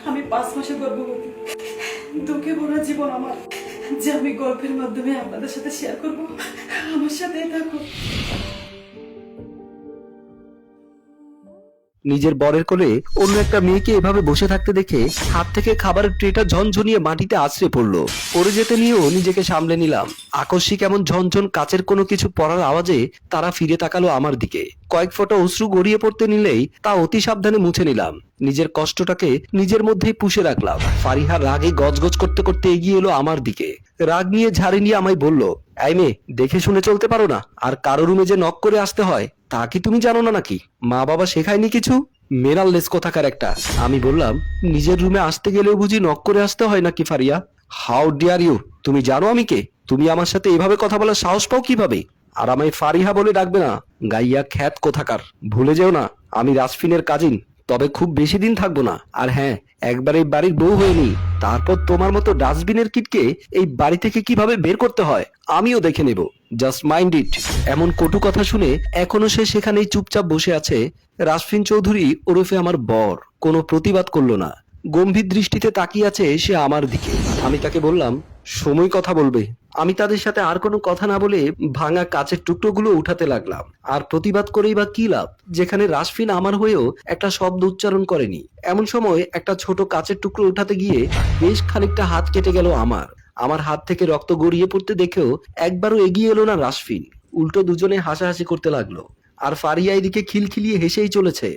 আমি 5 মাসে গর্ভবতী। দুঃখে ভরা জীবন আমার, যে আমি গল্পের মাধ্যমে আপনাদের সাথে শেয়ার করব। আমার সাথেই থাকুন। নিজের বরের কোলে অন্য একটা মেয়েকে এভাবে বসে থাকতে দেখে হাত থেকে খাবারের ট্রেটা ঝনঝনিয়ে মাটিতে আছড়ে পড়লো। পড়ে যেতে নিয়েও নিজেকে সামলে নিলাম। আকস্মিক এমন ঝনঝন কাচের কোনো কিছু পড়ার আওয়াজে তারা ফিরে তাকালো আমার দিকে। কয়েক ফোঁটা অশ্রু গড়িয়ে পড়তে নিলেই তা অতি সাবধানে মুছে নিলাম। নিজের কষ্টটাকে নিজের মধ্যেই পুষে রাখলাম। ফারিহা রাগে গজগজ করতে করতে এগিয়ে এলো আমার দিকে। রাগ নিয়ে ঝাড়ি নিয়ে আমায় বলল, এই মেয়ে, দেখে শুনে চলতে পারো না? আর কারো রুমে যে নক করে আসতে হয় তা কি তুমি জানো না নাকি? মা বাবা শেখায়নি কিছু? মেরাললেস কোথাকার একটা। আমি বললাম, নিজের রুমে আসতে গেলেও বুঝি নক করে আসতে হয় নাকি ফারিয়া? How deer you! তুমি জানো আমি কে? তুমি আমার সাথে এভাবে কথা বলার সাহস পাও কিভাবে? আর আমায় ফারিহা বলে ডাকবে না, গাইয়া খ্যাত কোথাকার। ভুলে যেও না, আমি রাজফিনের কাজিন। তবে খুব বেশি দিন থাকবো না। আর হ্যাঁ, একবার এই বাড়ির বউ হয়ে নি, তারপর তোমার মতো ডাস্টবিনের কিটকে এই বাড়ি থেকে কিভাবে বের করতে হয় আমিও দেখে নেব। Just mind it. এমন কটু কথা শুনে এখনো সে সেখানেই চুপচাপ বসে আছে। রাজফিন চৌধুরী ওরফে আমার বর কোনো প্রতিবাদ করলো না। গম্ভীর দৃষ্টিতে তাকিয়ে আছে সে আমার দিকে। আমি তাকে বললাম, সময় কথা বলবে। আমি তাদের সাথে আর কোনো কথা না বলে ভাঙা কাচের টুকরোগুলো উঠাতে লাগলাম। আর প্রতিবাদ করেই বা কি লাভ, যেখানে রাজফিন আমার হয়েও একটা শব্দ উচ্চারণ করেনি। এমন সময় একটা ছোট কাচের টুকরো উঠাতে গিয়ে বেশ খানিকটা হাত কেটে গেল আমার। আমার হাত থেকে রক্ত গড়িয়ে পড়তে দেখেও একবারও এগিয়ে এলো না রাজফিন। উল্টো দুজনে হাসাহাসি করতে লাগলো। আর ফারিয়া এদিকে খিলখিলিয়ে হেসেই চলেছে।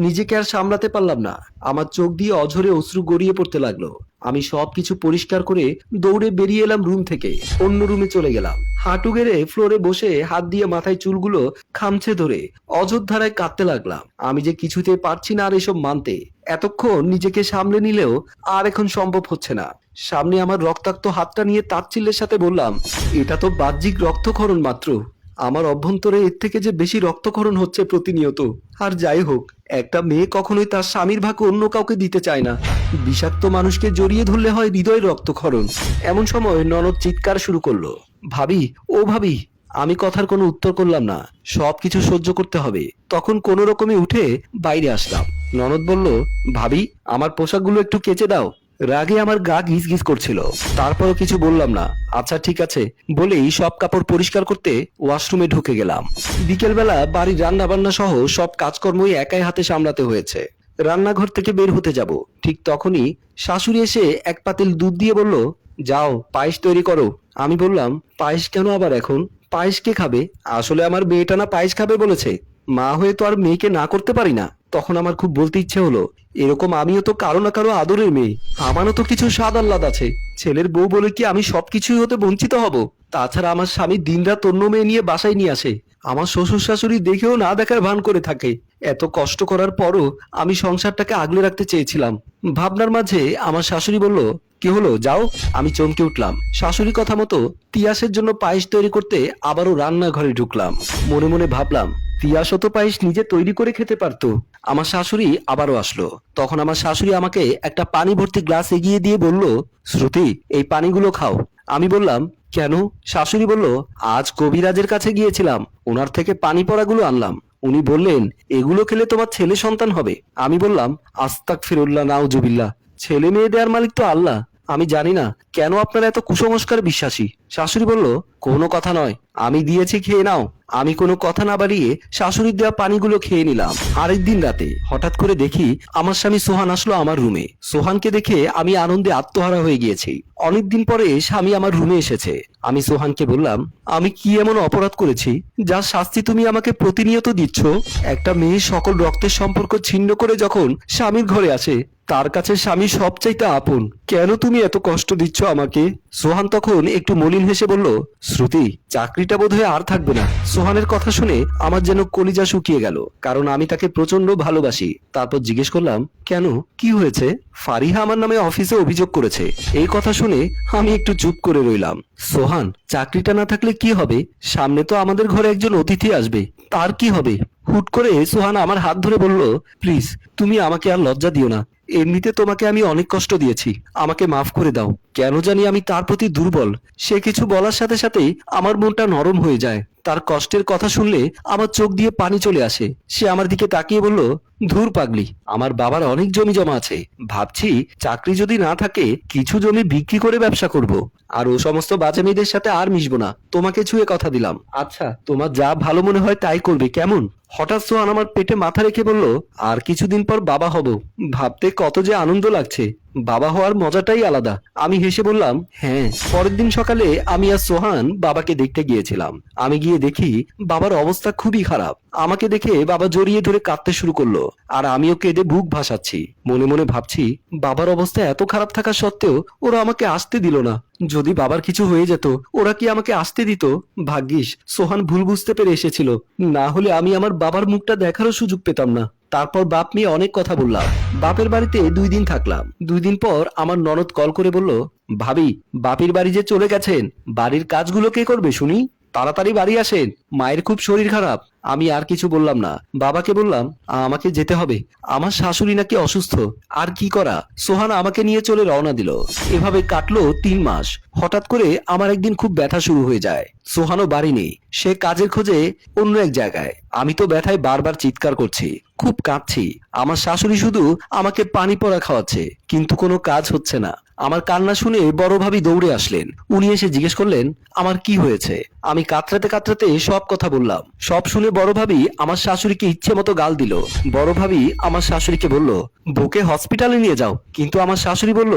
নিজেকে আর সামলাতে পারলাম না। আমার চোখ দিয়ে অঝরে অশ্রু গড়িয়ে পড়তে লাগলো। আমি সবকিছু পরিষ্কার করে দৌড়ে বেরিয়ে এলাম রুম থেকে। অন্য রুমে চলে গেলাম। হাঁটু গেড়ে ফ্লোরে বসে হাত দিয়ে মাথায় চুলগুলো খামচে ধরে অযোধ্যারায় কাঁদতে লাগলাম। আমি যে কিছুতে পারছি না আর এসব মানতে। এতক্ষণ নিজেকে সামলে নিলেও আর এখন সম্ভব হচ্ছে না। সামনে আমার রক্তাক্ত হাতটা নিয়ে তাচ্ছিল্যের সাথে বললাম, এটা তো বাহ্যিক রক্তক্ষরণ মাত্র। আমার অভ্যন্তরে এর থেকে যে বেশি রক্তক্ষরণ হচ্ছে প্রতিনিয়ত। আর যাই হোক, একটা মেয়ে কখনোই তার স্বামীর ভাগ অন্য কাউকে দিতে চায় না। বিষাক্ত মানুষকে জড়িয়ে ধরলে হয় হৃদয় রক্তক্ষরণ। এমন সময় ননদ চিৎকার শুরু করলো, ভাবি, ও ভাবি! আমি কথার কোনো উত্তর করলাম না। সবকিছু সহ্য করতে হবে। তখন কোনো রকমে উঠে বাইরে আসলাম। ননদ বলল, ভাবি, আমার পোশাকগুলো একটু কেচে দাও। রাগে আমার গা গিজ গিজ করছিল। তারপরও কিছু বললাম না। আচ্ছা ঠিক আছে বলেই সব কাপড় পরিষ্কার করতে ওয়াশরুমে ঢুকে গেলাম। বিকেলবেলা বাড়ির রান্না বান্না সহ সব কাজকর্মই একাই হাতে সামলাতে হয়েছে। রান্নাঘর থেকে বের হতে যাব, ঠিক তখনই শাশুড়ি এসে এক পাতিল দুধ দিয়ে বলল, যাও পায়েস তৈরি করো। আমি বললাম, পায়েস কেন আবার এখন? পায়েস কে খাবে? আসলে আমার মেয়েটা না পায়েস খাবে বলেছে। মা হয়ে তো আর মেয়েকে না করতে পারি না। তখন আমার খুব বলতে ইচ্ছে হলো, এরকম আমিও তো কারো না কারো আদরের মেয়ে। আমারও তো কিছু স্বাদ আহ্লাদ আছে। ছেলের বউ বলে কি আমি সবকিছুই হতে বঞ্চিত হব? তাছাড়া আমার স্বামী দিনরাত অন্য মেয়ে নিয়ে বাসায় নিয়ে আসে। আমার শ্বশুর শাশুড়ি দেখেও না দেখার ভান করে থাকে। এত কষ্ট করার পরও আমি সংসারটাকে আগলে রাখতে চেয়েছিলাম। ভাবনার মাঝে আমার শাশুড়ি বলল, কি হলো, যাও। আমি চমকে উঠলাম। শাশুড়ি কথা মতো তিয়াসের জন্য পায়েস তৈরি করতে আবারও রান্নাঘরে ঢুকলাম। মনে মনে ভাবলাম, তিয়াসও তো পায়েস নিজে তৈরি করে খেতে পারতো। আমার শাশুড়ি আবারও আসলো। তখন আমার শাশুড়ি আমাকে একটা পানি ভর্তি গ্লাস এগিয়ে দিয়ে বলল, শ্রুতি, এই পানিগুলো খাও। আমি বললাম, কেন? শাশুড়ি বলল, আজ কবিরাজের কাছে গিয়েছিলাম, ওনার থেকে পানি পড়াগুলো আনলাম। উনি বললেন এগুলো খেলে তোমার ছেলে সন্তান হবে। আমি বললাম, আস্তাগফিরুল্লাহ, নাউজুবিল্লাহ। ছেলে মেয়ে দেওয়ার মালিক তো আল্লাহ। আমি জানি না কেন আপনারা এত কুসংস্কার বিশ্বাসী। শাশুড়ি বলল, কোনো কথা নয়, আমি দিয়েছি, খেয়ে নাও। আমি কোনো কথা না বাড়িয়ে শাশুড়ির দেওয়া পানিগুলো খেয়ে নিলাম। আরেকদিন রাতে হঠাৎ করে দেখি আমার স্বামী সোহান আসলো আমার রুমে। সোহানকে দেখে আমি আনন্দে আত্মহারা হয়ে গিয়েছি। অনেকদিন পরে স্বামী আমার রুমে এসেছে। আমি সোহানকে বললাম, আমি কি এমন অপরাধ করেছি যার শাস্তি তুমি আমাকে প্রতিনিয়ত দিচ্ছ? একটা মেয়ে সকল রক্তের সম্পর্ক ছিন্ন করে যখন স্বামীর ঘরে আসে, তার কাছে স্বামী সবচাইতে আপন। কেন তুমি এত কষ্ট দিচ্ছ আমাকে? সোহান তখন একটু মলিন হেসে বলল, শ্রুতি, চাকরিটা বোধহয় আর থাকবে না। সোহানের কথা শুনে আমার যেন কলিজা শুকিয়ে গেল, কারণ আমি তাকে প্রচন্ড ভালোবাসি। তারপর জিজ্ঞেস করলাম, কেন, কি হয়েছে? ফারিহা আমার নামে অফিসে অভিযোগ করেছে। এই কথা শুনে আমি একটু চুপ করে রইলাম। সোহান, চাকরিটা না থাকলে কি হবে? সামনে তো আমাদের ঘরে একজন অতিথি আসবে, তার কি হবে? হুট করে সোহান আমার হাত ধরে বলল, প্লিজ তুমি আমাকে আর লজ্জা দিও না। এমনিতে তোমাকে আমি অনেক কষ্ট দিয়েছি, আমাকে মাফ করে দাও। কেন জানি আমি তার প্রতি দুর্বল। সে কিছু বলার সাথে সাথেই আমার মনটা নরম হয়ে যায়। তার কষ্টের কথা শুনলে আমার চোখ দিয়ে পানি চলে আসে। সে আমার দিকে তাকিয়ে বলল, ধুর পাগলি, আমার বাবার অনেক জমি জমা আছে, ভাবছি চাকরি যদি না থাকে কিছু জমি বিক্রি করে ব্যবসা করব। আর ও সমস্ত বাজে মেয়েদের সাথে আর মিশবো না, তোমাকে ছুঁয়ে কথা দিলাম। আচ্ছা, তোমার যা ভালো মনে হয় তাই করবে, কেমন? হঠাৎ সোহান আমার পেটে মাথা রেখে বলল, আর কিছুদিন পর বাবা হব, ভাবতে কত যে আনন্দ লাগছে। বাবা হওয়ার মজাটাই আলাদা। আমি হেসে বললাম, হ্যাঁ। পরের দিন সকালে আমি আর সোহান বাবাকে দেখতে গিয়েছিলাম। আমি গিয়ে দেখি বাবার অবস্থা খুবই খারাপ। আমাকে দেখে বাবা জড়িয়ে ধরে কাঁদতে শুরু করলো, আর আমিও কেঁদে বুক ভাসাচ্ছি। মনে মনে ভাবছি, বাবার অবস্থা এত খারাপ থাকা সত্ত্বেও ওরা আমাকে আসতে দিল না। যদি বাবার কিছু হয়ে যেত, ওরা কি আমাকে আসতে দিত? ভাগ্যিস সোহান ভুল বুঝতে পেরে এসেছিল, না হলে আমি আমার বাবার মুখটা দেখারও সুযোগ পেতাম না। তারপর বাপ নিয়ে অনেক কথা বললাম। বাপের বাড়িতে 2 দিন থাকলাম। 2 দিন পর আমার ননদ কল করে বলল, ভাবি, বাপির বাড়ি যে চলে গেছেন, বাড়ির কাজগুলো কে করবে শুনি? তাড়াতাড়ি বাড়ি আসেন, মায়ের খুব শরীর খারাপ। আমি আর কিছু বললাম না, বাবাকে বললাম আমাকে যেতে হবে, আমার শাশুড়ি নাকি অসুস্থ। আর কি করা, সোহান আমাকে নিয়ে চলে রওনা দিল। এভাবে কাটলো 3 মাস। হঠাৎ করে আমার একদিন খুব ব্যথা শুরু হয়ে যায়। সোহানও বাড়ি নেই, সে কাজের খোঁজে অন্য এক জায়গায়। আমি তো ব্যথায় বারবার চিৎকার করছি, খুব কাঁদছি। আমার শাশুড়ি শুধু আমাকে পানি পড়া খাওয়াচ্ছে, কিন্তু কোনো কাজ হচ্ছে না। আমার কান্না শুনে বড় ভাবি দৌড়ে আসলেন। উনি এসে জিজ্ঞেস করলেন আমার কি হয়েছে। আমি কাতরাতে কাতরাতে সব কথা বললাম। সব শুনে বড় ভাবি আমার শাশুড়িকে ইচ্ছে মতো গাল দিল। বড় ভাবি আমার শাশুড়িকে বলল, বউকে হসপিটালে নিয়ে যাও। কিন্তু আমার শাশুড়ি বলল,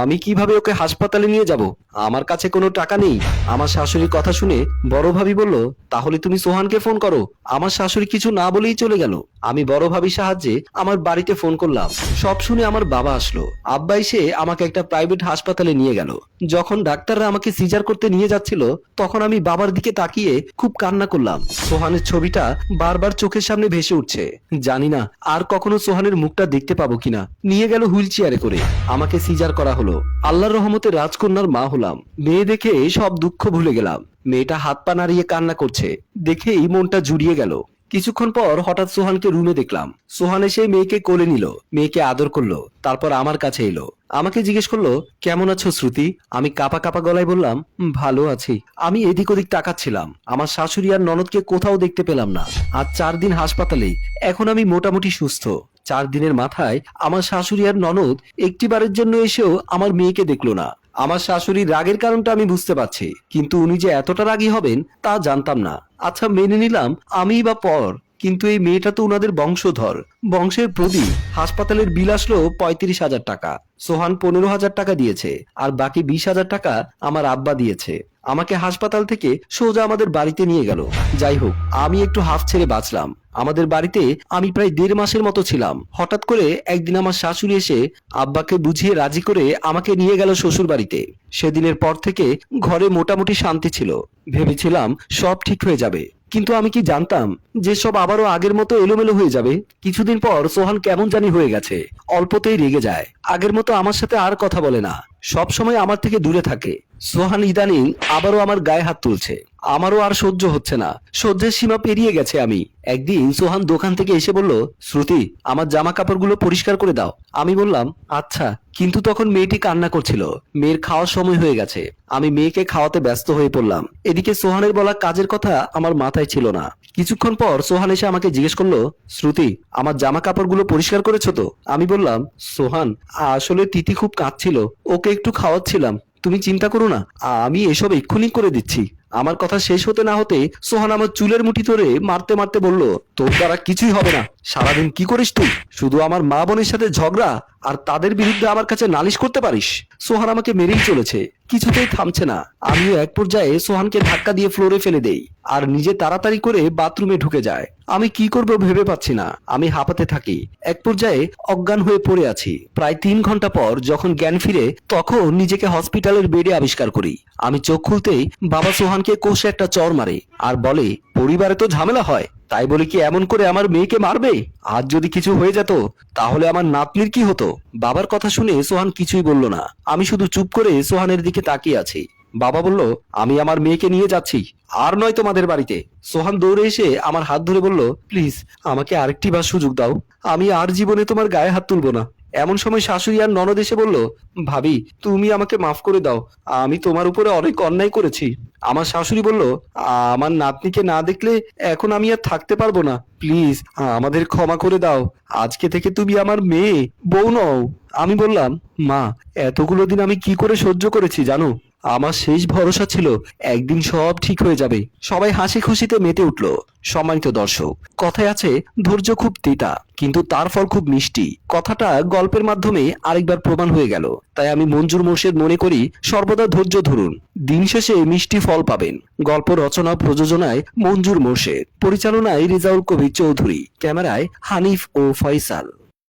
আমি কিভাবে ওকে হাসপাতালে নিয়ে যাব, আমার কাছে কোনো টাকা নেই। আমার শাশুড়ির কথা শুনে বড় ভাবি বলল, তাহলে তুমি সোহানকে ফোন করো। আমার শাশুড়ি কিছু না বলেই চলে গেল। আমি বড় ভাবির সাহায্যে আমার বাড়িতে ফোন করলাম। সব শুনে আমার বাবা আসলো। আব্বা এসে আমাকে একটা প্রাইভেট হাসপাতালে নিয়ে গেল। যখন ডাক্তাররা আমাকে সিজার করতে নিয়ে যাচ্ছিল, তখন আমি বাবার দিকে তাকিয়ে খুব কান্না করলাম। সোহানের ছবিটা বারবার চোখের সামনে ভেসে উঠছে। জানি না আর কখনো সোহানের মুখটা দেখতে পাবো কিনা। নিয়ে গেল হুইল চেয়ারে করে, আমাকে সিজার করা হলো। আল্লাহর রহমতে রাজকন্যার মা হলাম। মেয়ে দেখে সব দুঃখ ভুলে গেলাম। মেয়েটা হাত পা নাড়িয়ে কান্না করছে, দেখেই মনটা জুড়িয়ে গেল। কিছুক্ষণ পর হঠাৎ সোহানকে রুমে দেখলাম। সোহান এসে মেয়েকে কোলে নিল, মেয়েকে আদর করলো, তারপর আমার কাছে এলো। আমাকে জিজ্ঞেস করলো, কেমন আছো শ্রুতি? আমি কাপা কাপা গলায় বললাম, ভালো আছি। আমি এদিক ওদিক তাকাচ্ছিলাম, আমার শাশুড়ি আর ননদকে কোথাও দেখতে পেলাম না। আজ 4 দিন হাসপাতালে, এখন আমি মোটামুটি সুস্থ। 4 দিনের মাথায় আমার শাশুড়ি আর ননদ একটিবারের জন্য এসেও আমার মেয়েকে দেখলো না। আমার শাশুড়ির রাগের কারণটা আমি বুঝতে পারছি, কিন্তু উনি যে এতটা রাগী হবেন তা জানতাম না। আচ্ছা, মেনে নিলাম আমিই বা পর, কিন্তু এই মেয়েটা তো উনাদের বংশধর, বংশের প্রদীপ। হাসপাতালের বিল আসলো 35,000 টাকা। সোহান 15,000 টাকা দিয়েছে, আর বাকি 20,000 টাকা আমার আব্বা দিয়েছে। আমাকে হাসপাতাল থেকে সোজা আমাদের বাড়িতে নিয়ে গেল। যাই হোক, আমি একটু হাফ ছেড়ে বাঁচলাম। আমাদের বাড়িতে আমি প্রায় 1.5 মাসের মতো ছিলাম। হঠাৎ করে একদিন আমার শাশুড়ি এসে আব্বাকে বুঝিয়ে রাজি করে আমাকে নিয়ে গেল শ্বশুর বাড়িতে। সেদিনের পর থেকে ঘরে মোটামুটি শান্তি ছিল। ভেবেছিলাম সব ঠিক হয়ে যাবে, কিন্তু আমি কি জানতাম যে সব আবারও আগের মতো এলোমেলো হয়ে যাবে। কিছুদিন পর সোহান কেমন জানি হয়ে গেছে, অল্পতেই রেগে যায়। আগের মতো আমার সাথে আর কথা বলে না, সব সময় আমার থেকে দূরে থাকে। সোহান ইদানিং আবারও আমার গায়ে হাত তুলছে। আমারও আর সহ্য হচ্ছে না, সহ্যের সীমা পেরিয়ে গেছে আমি। একদিন সোহান দোকান থেকে এসে বলল, শ্রুতি, আমার জামা কাপড়গুলো পরিষ্কার করে দাও। আমি বললাম আচ্ছা, কিন্তু তখন মেয়েটি কান্না করছিল। মেয়ের খাওয়ার সময় হয়ে গেছে। আমি মেয়েকে খাওয়াতে ব্যস্ত হয়ে পড়লাম। এদিকে সোহানের বলা কাজের কথা আমার মাথায় ছিল না। কিছুক্ষণ পর সোহান এসে আমাকে জিজ্ঞেস করলো, শ্রুতি, আমার জামা কাপড়গুলো পরিষ্কার করেছো তো? আমি বললাম, সোহান, আসলে তিথি খুব কাঁদছিল, ওকে একটু খাওয়াচ্ছিলাম। তুমি চিন্তা করো না, আমি এসব এক্ষুনি করে দিচ্ছি। আমার কথা শেষ হতে না হতে সোহান আমার চুলের মুঠি ধরে মারতে মারতে বলল, তোর দ্বারা কিছুই হবে না। সারাদিন কি করিস তুই? শুধু আমার মা বোনের সাথে ঝগড়া, আর তাদের বিরুদ্ধে আমার কাছে নালিশ করতে পারিস? সোহান আমাকে মেরেই চলেছে, কিছুতেই থামছে না। আমিও এক পর্যায়ে সোহানকে ধাক্কা দিয়ে ফ্লোরে ফেলে দেই, আর নিজে তাড়াতাড়ি করে বাথরুমে ঢুকে যায়। আমি কি করব ভেবে পাচ্ছি না। আমি হাঁপাতে থাকি, এক পর্যায়ে অজ্ঞান হয়ে পড়ে আছি। প্রায় 3 ঘন্টা পর যখন জ্ঞান ফিরে, তখন নিজেকে হসপিটালের বেডে আবিষ্কার করি। আমি চোখ খুলতেই বাবা সোহানকে কষে একটা চড় মারে, আর বলে, পরিবারে তো ঝামেলা হয়, তাই বলে কি এমন করে আমার মেয়েকে মারবে? আজ যদি কিছু হয়ে যেত, তাহলে আমার নাতনির কি হতো? বাবার কথা শুনে সোহান কিছুই বলল না। আমি শুধু চুপ করে সোহানের দিকে তাকিয়ে আছি। বাবা বলল, আমি আমার মেয়েকে নিয়ে যাচ্ছি, আর নয় তোমাদের বাড়িতে। সোহান দৌড়ে এসে আমার হাত ধরে বলল, প্লিজ আমাকে আরেকটি বার সুযোগ দাও, আমি আর জীবনে তোমার গায়ে হাত তুলবো না। এমন সময় শাশুড়ি আর ননদ এসে বলল, ভাবি তুমি আমাকে মাফ করে দাও, আমি তোমার উপরে অনেক অন্যায় করেছি। আমার শাশুড়ি বলল, আমার নাতনিকে না দেখলে এখন আমি আর থাকতে পারবো না, প্লিজ আমাদের ক্ষমা করে দাও, আজকে থেকে তুমি আমার মেয়ে, বউ নও। আমি বললাম, মা এতগুলো দিন আমি কি করে সহ্য করেছি জানো, আমার শেষ ভরসা ছিল একদিন সব ঠিক হয়ে যাবে। সবাই হাসি খুশিতে মেতে উঠল। সম্মানিত দর্শক, কথায় আছে ধৈর্য খুব তেতা কিন্তু তার ফল খুব মিষ্টি, কথাটা গল্পের মাধ্যমে আরেকবার প্রমাণ হয়ে গেল। তাই আমি মঞ্জুর মোর্শেদ মনে করি সর্বদা ধৈর্য ধরুন, দিন শেষে মিষ্টি ফল পাবেন। গল্প রচনা প্রযোজনায় মঞ্জুর মোর্শেদ, পরিচালনায় রেজাউল কবির চৌধুরী, ক্যামেরায় হানিফ ও ফয়সাল।